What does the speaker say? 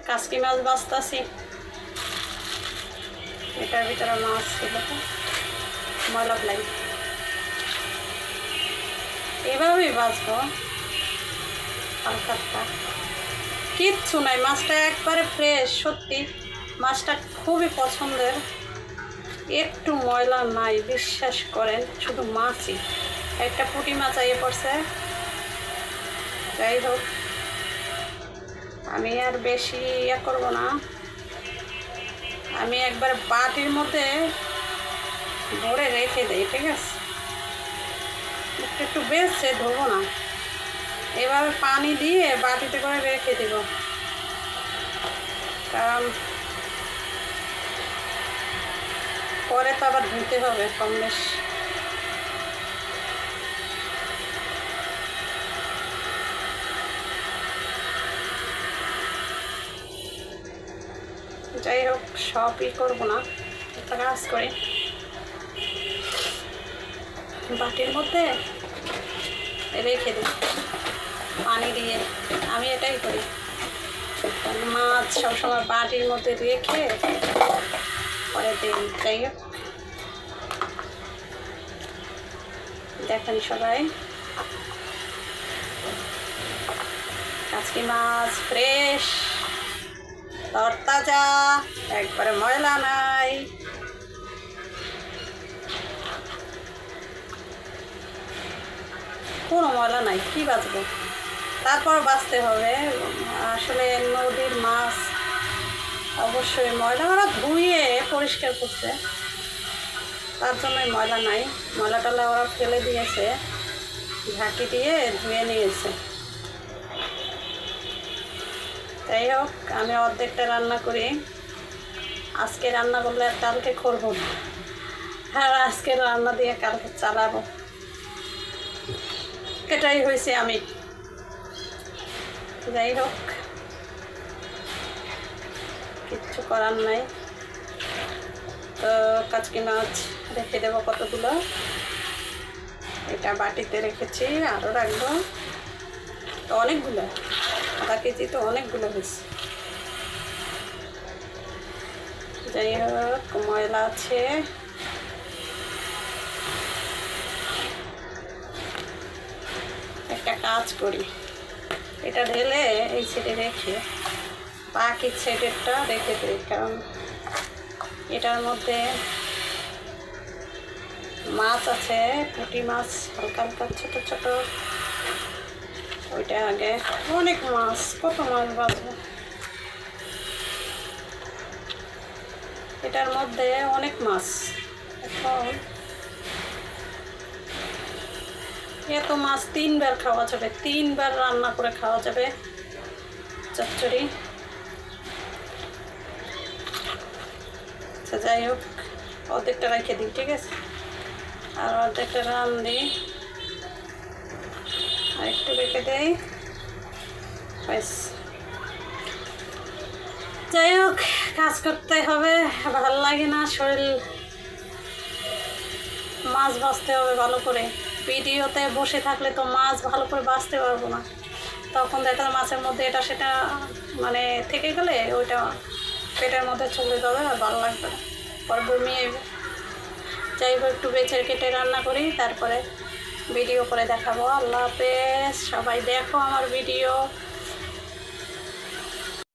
কাসকি মাছ বাছতাছি, এটার ভিতরে মাছ ছিল তো ময়লা ফেলাই, এভাবেই বাছবো হালকা। কিচ্ছু নাই, মাছটা একবারে ফ্রেশ, সত্যি মাছটা খুবই পছন্দের, একটু ময়লা নাই, বিশ্বাস করেন, শুধু মাছই। একটা পুঁটি মাছ আইয়ে পড়ছে। যাই হোক, আমি আর বেশি ইয়ে করবো না, আমি একবার বাটির মধ্যে ভরে রেখে দিই, ঠিক আছে? একটু বেশি ধরবো না, এভাবে পানি দিয়ে বাটিতে করে রেখে দেব, কারণ পরে তো আবার ধুতে হবে কম বেশ। যাই হোক, সবই করবো না, একটা কাজ করি, বাটির মধ্যে রেখে দিই পানি দিয়ে। আমি এটাই করি, মাছ সবসময় বাটির মধ্যে রেখে পরে দিই। যাই হোক, দেখেন সবাই, কাসকি মাছ ফ্রেশ, তরতাজা, একবারে ময়লা নাই। কোনো ময়লা নাই, কি বাঁচবো? তারপর বাঁচতে হবে, আসলে নদীর মাছ অবশ্যই ময়লা, ওরা ধুয়ে পরিষ্কার করছে, তার জন্যই ময়লা নাই। ময়লা টলা ওরা ফেলে দিয়েছে, ঝাঁকি দিয়ে ধুয়ে নিয়েছে। যাই হোক, আমি অর্ধেকটা রান্না করি, আজকে রান্না করলে আর কালকে করবো না, আর আজকে রান্না দিয়ে কালকে চালাবো, এটাই হয়েছে আমি। যাই হোক, কিচ্ছু করার নাই, তো কাসকি মাছ রেখে দেবো কতগুলো, এটা বাটিতে রেখেছি, আরও রাখবো, তো অনেকগুলো, আধা কেজি তো অনেকগুলো হয়েছে। যাই হোক, ময়লা আছে, একটা কাজ করি, এটা ঢেলে এই সাইডে রেখে বাকি সাইডেরটা রেখে দিই, কারণ এটার মধ্যে মাছ আছে, পুঁটি মাছ হালকা হালকা ছোটো ছোটো, ওইটা আগে, অনেক মাছ, কত মাছ বাঁচবো, এটার মধ্যে অনেক মাছ। এখন এত মাছ 3 বার খাওয়া যাবে, 3 বার রান্না করে খাওয়া যাবে চচ্চড়ি। আচ্ছা, যাই হোক, অর্ধেকটা রেখে দিই, ঠিক আছে, আর অর্ধেকটা রান্ধি, আর একটু রেখে দেই, ব্যাস। যাই হোক, কাজ করতে হবে, ভালো লাগে না, শরীর, মাছ বাছতে হবে ভালো করে। ভিডিওতে বসে থাকলে তো মাছ ভালো করে বাছতে পারবো না, তখন দেখা মাছের মধ্যে এটা সেটা মানে থেকে গেলে ওইটা পেটের মধ্যে চলে যাবে, আর ভালো লাগবে না, পরে বমি আসবে। যাই হোক, একটু বেছে কেটে রান্না করি, তারপরে ভিডিও করে দেখাবো। আল্লাহ হাফেজ, সবাই দেখো আমার ভিডিও।